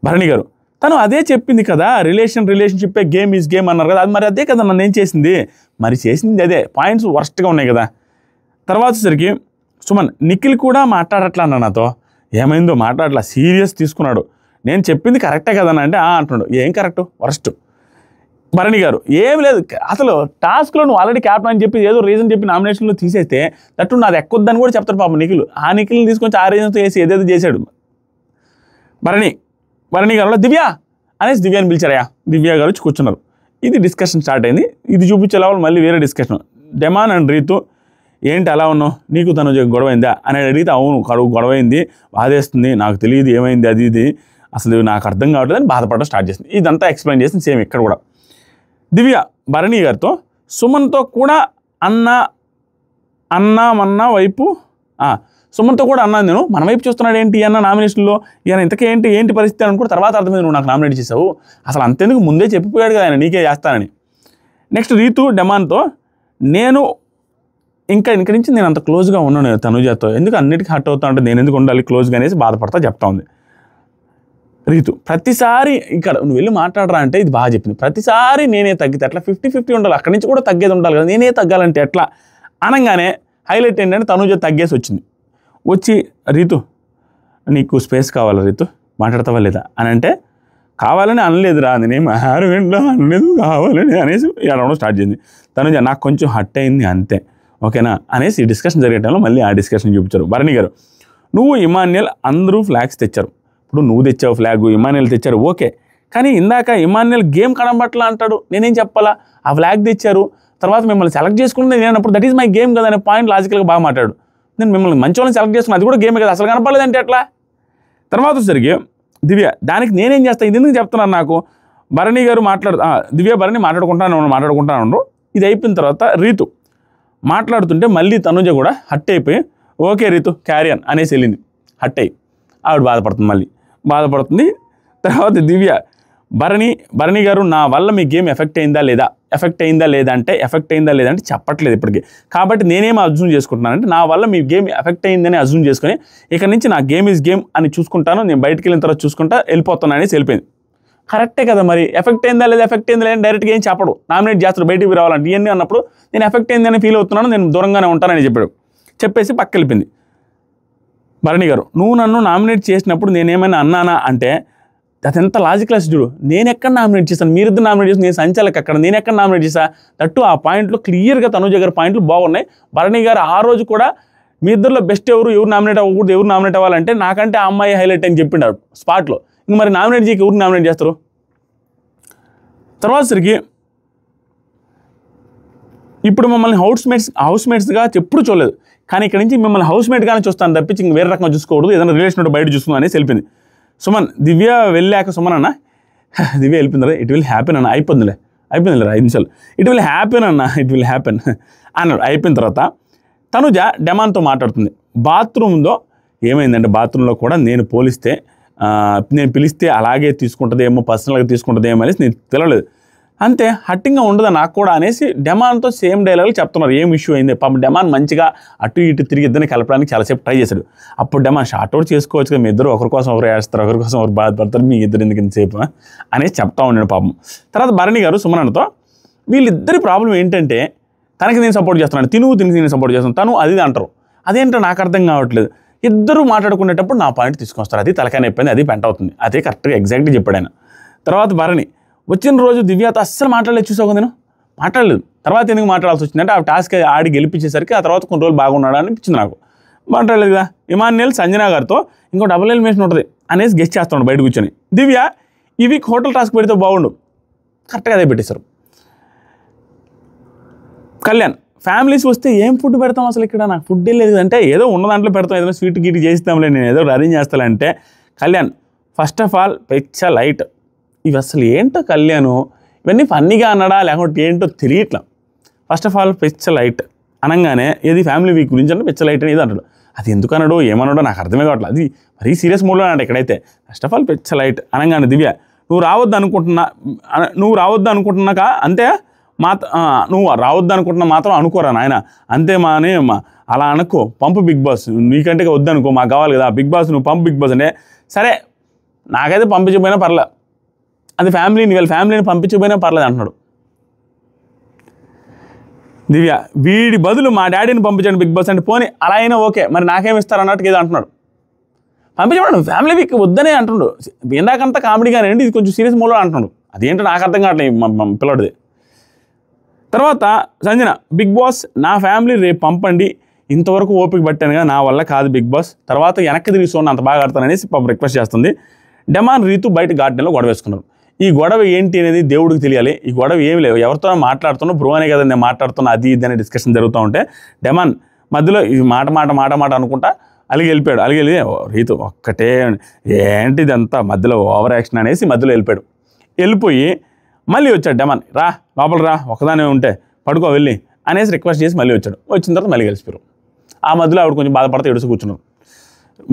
భరణి గారు, తను అదే చెప్పింది కదా, రిలేషన్షిప్పే గేమ్ ఈజ్ గేమ్ అన్నారు కదా, అది మరి అదే కదా నన్ను ఏం చేసింది, మరి చేసింది అదే, పాయింట్స్ వర్స్ట్గా ఉన్నాయి కదా. తర్వాత సరికి సుమన్, నిఖిల్ కూడా మాట్లాడట్లా అన్న నాతో, ఏమైందో మాట్లాడట్లా, సీరియస్ తీసుకున్నాడు, నేను చెప్పింది కరెక్టే కదన్నా అంటే అంటున్నాడు, ఏం కరెక్టు వర్స్ట్. భరణి గారు, ఏం లేదు అసలు టాస్క్లో నువ్వు ఆల్రెడీ క్యాప్టెన్ అని చెప్పి ఏదో రీజన్ చెప్పి నామినేషన్లో తీసేస్తే దట్టు నాది ఎక్కొద్దని కూడా చెప్తాడు పాపం నిఖిల్, ఆ నిఖిల్ని తీసుకొచ్చి ఆ రీజన్తో వేసి ఏదైతే చేశాడు. భరణి గారు దివ్య అనేసి దివ్యాని పిలిచారయ్యా, దివ్య గారు వచ్చి కూర్చున్నారు. ఇది డిస్కషన్ స్టార్ట్ అయింది. ఇది చూపించే వాళ్ళు మళ్ళీ వేరే డిస్కషన్. డెమాన్ అండ్ రీతు, ఏంటి అలా ఉన్నావు, నీకు తను గొడవైందా అని అడిగితే, అవును గొడవైంది, బాధేస్తుంది, నాకు తెలియదు ఏమైంది అది ఇది, అసలు నాకు అర్థం కావట్లేదు అని బాధపడడం స్టార్ట్ చేసింది. ఇదంతా ఎక్స్ప్లెయిన్ చేసింది సేమ్ ఇక్కడ కూడా. దివ్య భరణి గారితో, సుమన్తో కూడా అన్నా వైపు సుమన్తో కూడా అన్నాను నేను, మన వైపు చూస్తున్నాడు ఏంటి అన్న నామినేషన్లో, ఈయన ఇంతకీ ఏంటి పరిస్థితి అని కూడా తర్వాత అర్థమైంది, నువ్వు నాకు నామినేట్ చేసావు, అసలు అంతెందుకు ముందే చెప్పిపోయాడు కదా ఆయన నీకే చేస్తానని. నెక్స్ట్ రీతు డెమాన్తో, నేను ఇంకా నుంచి నేను అంత క్లోజ్గా ఉన్నాను తనుజతో, ఎందుకు అన్నిటికీ హర్ట్ అవుతా అంటే నేను ఎందుకు ఉండాలి క్లోజ్గా అనేసి బాధపడతా చెప్తా ఉంది. రీతు, ప్రతిసారి ఇక్కడ నువ్వు వెళ్ళి మాట్లాడరా అంటే ఇది బాగా చెప్పింది, ప్రతిసారి నేనే తగ్గితే ఎట్లా, 50-50 ఉండాలి, అక్కడి నుంచి కూడా తగ్గేది ఉండాలి కదా, నేనే తగ్గాలంటే ఎట్లా అనగానే హైలైట్ ఏంటంటే తనుజ తగ్గేసి వచ్చింది. వచ్చి, రీతు నీకు స్పేస్ కావాలా రీతు, మాట్లాడతావా లేదా అని అంటే, కావాలని అనలేదురా, నేనేం అనలేదు, కావాలని అనేసి అడగడం స్టార్ట్ చేసింది. తనుజ, నాకు కొంచెం హట్ అయింది అంతే, ఓకేనా అనేసి డిస్కషన్ జరిగే టైంలో మళ్ళీ ఆ డిస్కషన్ చూపించారు. భరణి గారు, నువ్వు ఇమాన్యుయల్ అందరూ ఫ్లాగ్స్ తెచ్చారు, ఇప్పుడు నువ్వు తెచ్చావు ఫ్లాగ్, ఇమాన్యుయల్ తెచ్చారు, ఓకే, కానీ ఇందాక ఇమాన్యుయల్ గేమ్ కనబట్లా అంటాడు, నేనేం చెప్పాలా, ఆ ఫ్లాగ్ తెచ్చారు, తర్వాత మిమ్మల్ని సెలెక్ట్ చేసుకుంటే నేను అప్పుడు దట్ ఈస్ మై గేమ్ కదా అనే పాయింట్ లాజికల్గా బాగా మాట్లాడు. నేను మిమ్మల్ని మంచి వాళ్ళని సెలెక్ట్ చేసుకున్నాను, అది కూడా గేమే కదా, అసలు కనపడలేదంటే ఎట్లా. తర్వాత సరిగ్గా దివ్య, దానికి నేనేం చేస్తాను, ఇది ఎందుకు చెప్తున్నాను నాకు. భరణి గారు దివ్య భరణి మాట్లాడుకుంటాను. ఇది అయిపోయిన తర్వాత రీతు మాట్లాడుతుంటే మళ్ళీ తనుజ కూడా హట్ అయిపోయి, ఓకే రీతు క్యారీ ఆన్ అనేసి వెళ్ళింది. హట్ అయ్యి ఆవిడ బాధపడుతుంది. తర్వాత దివ్య, భరణి గారు, నా వల్ల మీ గేమ్ ఎఫెక్ట్ అయిందా లేదా అంటే చెప్పట్లేదు ఇప్పటికీ, కాబట్టి నేనేమో అజ్యూమ్ చేసుకుంటున్నానంటే నా వల్ల మీ గేమ్ ఎఫెక్ట్ అయిందని అజ్యూమ్ చేసుకొని ఇక నుంచి నా గేమ్ ఈజ్ గేమ్ అని చూసుకుంటాను, నేను బయటికి వెళ్ళిన తర్వాత చూసుకుంటా వెళ్ళిపోతాను అనేసి వెళ్ళిపోయింది. కరెక్టే కదా, మరి ఎఫెక్ట్ అయిందా లేదా అని డైరెక్ట్గా ఏం చెప్పడు, నామినేట్ చేస్తాడు బయటికి రావాలంటే, ఇవన్నీ అన్నప్పుడు నేను ఎఫెక్ట్ అయిందని ఫీల్ అవుతున్నాను, నేను దూరంగానే ఉంటానని చెప్పేసి పక్క వెళ్ళిపోయింది. భరణి గారు, నువ్వు నన్ను నామినేట్ చేసినప్పుడు నేనేమైనా అన్నానా అంటే, అదెంత లాజికల్ చూడు, నేను ఎక్కడ నామినేట్ చేశాను, మీరిద్దరు నామినేట్ చేసి నేను సంచాలకి అక్కడ నేను ఎక్కడ నామినేట్ చేశా, దట్టు ఆ పాయింట్లో క్లియర్గా తనుజ గారి పాయింట్లు బాగున్నాయి. భరణి గారు ఆ రోజు కూడా మీ ఇద్దరిలో బెస్ట్ ఎవరు నామినేట్ అవ్వకూడదు, ఎవరు నామినేట్ అవ్వాలంటే నాకంటే ఆ అమ్మాయి హైలైట్ అని చెప్పిండారు స్పాట్లో. ఇంక మరి నామినేట్ చేయక ఎవరు నామినేట్ చేస్తారు. తర్వాత సరికి ఇప్పుడు మమ్మల్ని హౌస్మేట్స్గా ఎప్పుడు చూడలేదు, కానీ ఇక్కడ నుంచి మిమ్మల్ని హౌస్మేట్గానే చూస్తాను తప్పించి ఇంక వేరే రకంగా చూసుకోకూడదు, ఏదైనా రిలేషన్ ఉంటే బయట చూసుకుందాం అనేసి వెళ్ళిపోయింది. సుమన్, దివ్య వెళ్ళాక సుమన్ అన్న, దివ్య వెళ్ళిపోయిందిరా, ఇట్ విల్ హ్యాపెన్ అన్న, అయిపోయిందిరా 5 నిమిషాలు, ఇట్ విల్ హ్యాపెన్ అన్నాడు. అయిపోయిన తర్వాత తనుజ డెమాన్తో మాట్లాడుతుంది. బాత్రూంలో ఏమైందంటే, బాత్రూంలో కూడా నేను పిలిస్తే అలాగే తీసుకుంటుందేమో, పర్సనల్గా తీసుకుంటుందేమో అనేసి నేను తెలియలేదు, అంతే హట్టింగ్గా ఉండదా నాకు కూడా అనేసి డెమాన్తో సేమ్ డైలాగులు చెప్తున్నారు. ఏం ఇష్యూ అయింది పాపం, డెమాన్ మంచిగా అటు ఇటు తిరిగి ఇద్దరిని కలపడానికి చాలాసేపు ట్రై చేశాడు. అప్పుడు డెమాన్ షార్ట్ అవుట్ చేసుకోవచ్చు కదా, మీ ఇద్దరు ఒకరి కోసం ఒకరు వేస్తారు, ఒకరి కోసం ఒకరు బాధపడతారు, మీ ఇద్దరు ఎందుకు ఇంతసేపు అనేసి చెప్తా ఉన్నాడు పాపం. తర్వాత భరణి గారు సుమనతో, వీళ్ళిద్దరి ప్రాబ్లం ఏంటంటే తనకి నేను సపోర్ట్ చేస్తున్నాను, తినికి నేను సపోర్ట్ చేస్తాను, తను అది అంటారు. అదేంటో నాకు అర్థం కావట్లేదు. ఇద్దరు మాట్లాడుకునేటప్పుడు నా పాయింట్ తీసుకొస్తారు, అది తలకాయ అయిపోయింది, అది పెంట అవుతుంది. అదే కరెక్ట్గా ఎగ్జాక్ట్గా చెప్పాడు ఆయన. తర్వాత భరణి వచ్చిన రోజు దివ్యతో అస్సలు మాట్లాడలేదు, చూసావు నేను మాట్లాడలేదు. తర్వాత ఎందుకు మాట్లాడాల్సి వచ్చిందంటే ఆ టాస్క్ ఆడి గెలిపించేసరికి ఆ తర్వాత కొన్ని రోజులు బాగున్నాడు అనిపించింది నాకు. మాట్లాడలేదు కదా. ఇమాన్యుయల్ సంజన గారితో ఇంకో డబుల్ ఎలిమినేషన్ ఉంటుంది అనేసి గెస్ట్ చేస్తున్నాడు బయట కూర్చొని. దివ్య ఈ వీక్ హోటల్ టాస్క్ పెడితే బాగుండు, కరెక్ట్గా అదే పెట్టేశారు. కళ్యాణ్ ఫ్యామిలీస్ వస్తే ఏం ఫుడ్ పెడతాం అసలు, ఇక్కడ నాకు ఫుడ్ లేదు అంటే ఏదో ఉన్న దాంట్లో పెడతాం, ఏదైనా స్వీట్ గీట్ చేస్తాంలే, నేను ఏదో అరేంజ్ చేస్తానంటే. కళ్యాణ్ ఫస్ట్ ఆఫ్ ఆల్ పెచ్చ లైట్. ఇవి అసలు ఏంటో కళ్యాణ్, ఇవన్నీ ఫన్నీగా అన్నాడా లేకపోతే ఏంటో తెలియట్లా. ఫస్ట్ ఆఫ్ ఆల్ పెచ్చ లైట్ అనగానే ఏది ఫ్యామిలీ వీక్ గురించి అంటే పెచ్చ లైట్ అనేది అంటాడు. అది ఎందుకు అన్నాడో ఏమన్నాడో నాకు అర్థమే కావట్లేదు. అది మరీ సీరియస్ మూడ్లో అన్నాడు ఇక్కడైతే. ఫస్ట్ ఆఫ్ ఆల్ పెచ్చ లైట్ అనగానే దివ్య నువ్వు రావద్దు అనుకుంటున్నాక అంతే నువ్వు రావద్దు అనుకుంటున్నా మాత్రం అనుకోరా నాయన, అంతే మానే అలా అనుకో, పంపు బిగ్ బాస్, నీకంటే వద్దనుకో, మాకు కావాలి కదా బిగ్ బాస్, నువ్వు పంపు బిగ్ బాస్ అంటే. సరే నాకైతే పంపించకపోయినా పర్లేదు, అది ఫ్యామిలీని వీళ్ళ ఫ్యామిలీని పంపించకపోయినా పర్లేదు అంటున్నాడు. దివ్య వీడి బదులు మా డాడీని పంపించండి బిగ్ బాస్ అంటే, పోనీ అలా అయినా ఓకే, మరి నాకేమి ఇస్తారు అన్నట్టుగా ఏదో అంటున్నాడు. పంపించమన్నాడు, ఫ్యామిలీ వీక్ వద్దనే అంటున్నాడు. ఇందాకంతా కామెడీగానే అండి, ఇది కొంచెం సీరియస్ మూడ్లో అంటున్నాడు. అదేంటో నాకు అర్థం కావట్లేదు మా పిల్లడిది. తర్వాత సంజన బిగ్ బాస్ నా ఫ్యామిలీ రేపు పంపండి, ఇంతవరకు ఓపిక పట్టాను కదా, నా వల్ల కాదు బిగ్ బాస్, తర్వాత వెనక్కి తిరిగి చూడండి అంత బాగా ఆడతాననేసి పాపం రిక్వెస్ట్ చేస్తుంది. డెమాన్ రీతు బయట గార్డెన్లో గొడవ వేసుకున్నారు. ఈ గొడవ ఏంటి అనేది దేవుడికి తెలియాలి. ఈ గొడవ ఏమి లేవు, ఎవరితో మాట్లాడుతున్నా బ్రో అనే కదా నేను మాట్లాడుతున్నా, అది ఇది అనే డిస్కషన్ జరుగుతూ ఉంటే డెమాన్ మధ్యలో ఈ మాట అనుకుంటా అలిగి వెళ్ళిపోయాడు. వెళ్ళి రీతు ఒక్కటే ఏంటి ఇదంతా మధ్యలో ఓవర్ యాక్షన్ అనేసి మధ్యలో వెళ్ళిపోయి మళ్ళీ వచ్చాడు డెమాన్, రా లోపల రా, ఒకదానే ఉంటే పడుకో వెళ్ళి అనేసి రిక్వెస్ట్ చేసి మళ్ళీ వచ్చాడు. వచ్చిన తర్వాత మళ్ళీ కలిసిపోయారు. ఆ మధ్యలో ఆవిడ కొంచెం బాధపడితే ఎడుసు కూర్చున్నారు.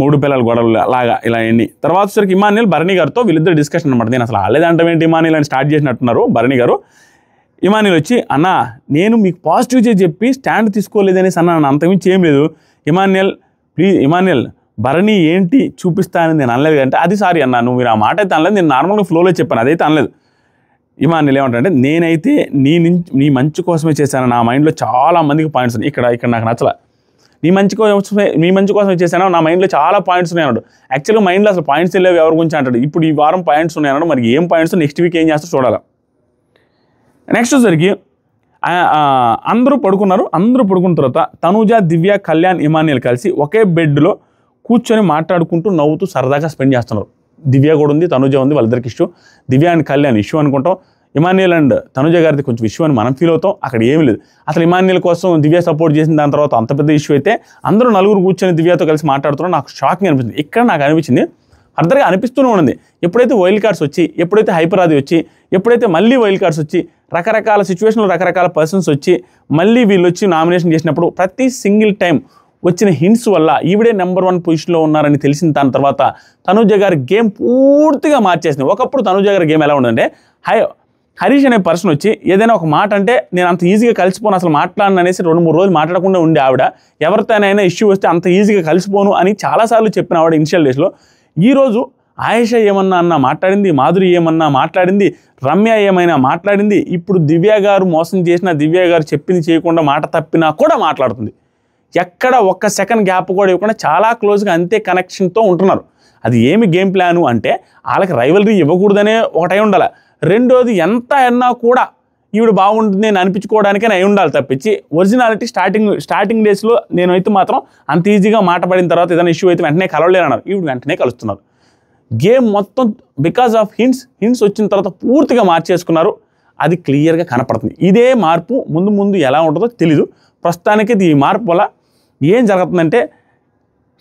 3 పిల్లల గొడవలు అలాగా ఇలా ఎన్ని. తర్వాత వచ్చరికి ఇమాన్యుయల్ భరణి గారితో వీళ్ళిద్దరు డిస్కషన్ అనమాట. నేను అసలు ఆలేదంటాం ఏంటి ఇమాన్యుయల్ అని స్టార్ట్ చేసినట్టున్నారు భరణి గారు. ఇమాన్యుయల్ వచ్చి అన్న నేను మీకు పాజిటివ్ చెప్పి స్టాండ్ తీసుకోలేదనేసి అన్న, అంతకుమించి ఏం లేదు. ఇమాన్యుయల్ భరణి ఏంటి చూపిస్తానని నేను అనలేదు అంటే, అది సారీ అన్న, నువ్వు మీరు ఆ మాట అయితే అనలేదు, నేను నార్మల్గా ఫ్లోలో చెప్పాను, అదైతే అనలేదు. ఇమాన్యుయల్ ఏమంటారంటే నేనైతే నీ మంచి కోసమే చేశాను, నా మైండ్లో చాలా మందికి పాయింట్స్ ఉన్నాయి, ఇక్కడ నాకు నచ్చల, మీ మంచి కోసమే చేశాను, నా మైండ్లో చాలా పాయింట్స్ ఉన్నాయి అన్నాడు. యాక్చువల్గా మైండ్లో అసలు పాయింట్స్ లేవు ఎవరి గురించి అంటాడు. ఇప్పుడు ఈ వారం పాయింట్స్ ఉన్నాయి అన్నాడు. మరి ఏం పాయింట్స్ నెక్స్ట్ వీక్ ఏం చేస్తారో చూడాలి. నెక్స్ట్ వచ్చరికి అందరూ పడుకున్నారు. అందరూ పడుకున్న తర్వాత తనుజ, దివ్య, కళ్యాణ్, ఇమాన్యుయల్ కలిసి ఒకే బెడ్లో కూర్చొని మాట్లాడుకుంటూ నవ్వుతూ సరదాగా స్పెండ్ చేస్తున్నారు. దివ్య కూడా ఉంది, తనుజ ఉంది, వాళ్ళిద్దరికి issue. Divya and Kalyan issue అనుకుంటాం, ఇమాన్యుయల్ అండ్ తనుజ గారిది కొంచెం ఇష్యూ అని మనం ఫీల్ అవుతాం. అక్కడ ఏమీ లేదు. అసలు ఇమాన్యుయల్ కోసం దివ్య సపోర్ట్ చేసిన దాని తర్వాత అంత పెద్ద ఇష్యూ అయితే అందరూ నలుగురు కూర్చొని దివ్యతో కలిసి మాట్లాడుతున్నారు. నాకు షాకింగ్ అనిపించింది. ఇక్కడ నాకు అనిపించింది ఫర్దర్గా అనిపిస్తూనే ఉంది. ఎప్పుడైతే వైల్డ్ కార్డ్స్ వచ్చి, ఎప్పుడైతే హైపర్ ఆది వచ్చి, ఎప్పుడైతే మళ్ళీ వైల్డ్ కార్డ్స్ వచ్చి, రకరకాల సిచ్యువేషన్లో రకరకాల పర్సన్స్ వచ్చి మళ్ళీ వీళ్ళు వచ్చి నామినేషన్ చేసినప్పుడు ప్రతి సింగిల్ టైం వచ్చిన హింట్స్ వల్ల ఈవిడే నెంబర్ 1 పొజిషన్లో ఉన్నారని తెలిసిన దాని తర్వాత తనుజ గారి గేమ్ పూర్తిగా మార్చేసింది. ఒకప్పుడు తనుజ గారి గేమ్ ఎలా ఉండదంటే, హరీష్ అనే పర్సన్ వచ్చి ఏదైనా ఒక మాట అంటే నేను అంత ఈజీగా కలిసిపోను, అసలు మాట్లాడను అనేసి 2-3 రోజులు మాట్లాడకుండా ఉండే ఆవిడ, ఎవరితోనైనా ఇష్యూ వస్తే అంత ఈజీగా కలిసిపోను అని చాలాసార్లు చెప్పిన ఆవిడ ఇనిషియల్ డేస్లో. ఈరోజు ఆయేష ఏమన్నా మాట్లాడింది, మాధురి ఏమన్నా మాట్లాడింది, రమ్య ఏమైనా మాట్లాడింది, ఇప్పుడు దివ్య గారు మోసం చేసినా, దివ్య గారు చెప్పింది చేయకుండా మాట తప్పినా కూడా మాట్లాడుతుంది. ఎక్కడ ఒక్క సెకండ్ గ్యాప్ కూడా ఇవ్వకుండా చాలా క్లోజ్గా అంతే కనెక్షన్తో ఉంటున్నారు. అది ఏమి గేమ్ ప్లాను అంటే వాళ్ళకి రైవలరీ ఇవ్వకూడదనే ఒకటై ఉండాలి. రెండోది ఎంత అన్నా కూడా ఈవిడ బాగుంటుంది నేను అనిపించుకోవడానికే అయి ఉండాలి తప్పించి ఒరిజినాలిటీ స్టార్టింగ్ డేస్లో నేనైతే మాత్రం అంత ఈజీగా మాట పడిన తర్వాత ఏదైనా ఇష్యూ అయితే వెంటనే కలవలేరన్నారు. ఈవిడ వెంటనే కలుస్తున్నారు. గేమ్ మొత్తం బికాజ్ ఆఫ్ హింట్స్ వచ్చిన తర్వాత పూర్తిగా మార్చేసుకున్నారు. అది క్లియర్గా కనపడుతుంది. ఇదే మార్పు ముందు ఎలా ఉంటుందో తెలీదు. ప్రస్తుతానికి ఈ మార్పు వల్ల ఏం జరుగుతుందంటే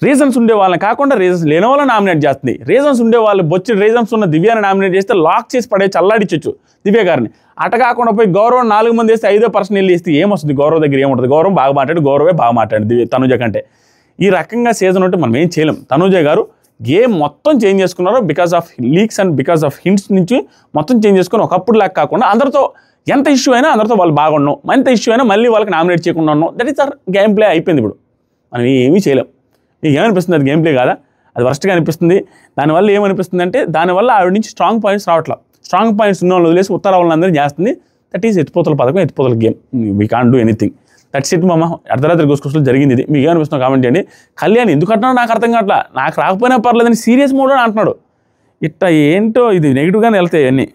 రీజన్స్ ఉండే వాళ్ళని కాకుండా రీజన్స్ లేని వాళ్ళని నామినేట్ చేస్తుంది. రీజన్స్ ఉండే వాళ్ళు బొచ్చి రీజన్స్ ఉన్న దివ్యాన్ని నామినేట్ చేస్తే లాక్ చేసి పడే చల్లాడిచ్చు దివ్య గారిని. అట కాకుండా పోయి గౌరవం 4 మంది వేస్తే 5వ పర్సన్ వెళ్ళి వేస్తే ఏమొస్తుంది? గౌరవ దగ్గర ఏముంటుంది? గౌరవం బాగా మాట్లాడి గౌరవే బాగా మాట్లాడి దివ్య తనుజ కంటే. ఈ రకంగా సీజన్ ఉంటే మనం ఏం చేయలేం. తనుజ గారు గేమ్ మొత్తం చేంజ్ చేసుకున్నారు because of leaks and because of hints నుంచి మొత్తం చేంజ్ చేసుకుని ఒకప్పుడు లాగా కాకుండా అందరితో ఎంత ఇష్యూ అయినా అందరితో వాళ్ళు బాగున్నాం, ఎంత ఇష్యూ అయినా మళ్ళీ వాళ్ళకి నామినేట్ చేయకుండా ఉన్నాం. That is our game play అయిపోయింది. ఇప్పుడు మనం ఏమీ చేయలేం. మీకు ఏమనిపిస్తుంది? అది గేమ్ ప్లే కాదా? అది వర్స్ట్గా అనిపిస్తుంది. దానివల్ల ఏమనిపిస్తుంది అంటే దానివల్ల ఆవిడ నుంచి స్ట్రాంగ్ పాయింట్స్ రావట్లేదు. స్ట్రాంగ్ పాయింట్స్ ఉన్న వాళ్ళు వదిలేసి ఉత్తర వాళ్ళందరినీ చేస్తుంది. దట్ ఈస్ ఎత్తిపోతల పథకం, ఎత్తిపోతల game. We can't do anything. That's it మామ. అర్ధరాత్రి గుసగుసలు జరిగింది ఇది. మీకు ఏమనిపిస్తుందో కామెంట్ చేయండి. కళ్యాణ్ ఎందుకు అంటున్నాడు నాకు అర్థం కావట్లా. నాకు రాకపోయినా పర్లేదని సీరియస్ మోడ్లో అంటున్నాడు. ఇట్లా ఏంటో ఇది నెగిటివ్గానే వెళ్తాయి అన్నీ.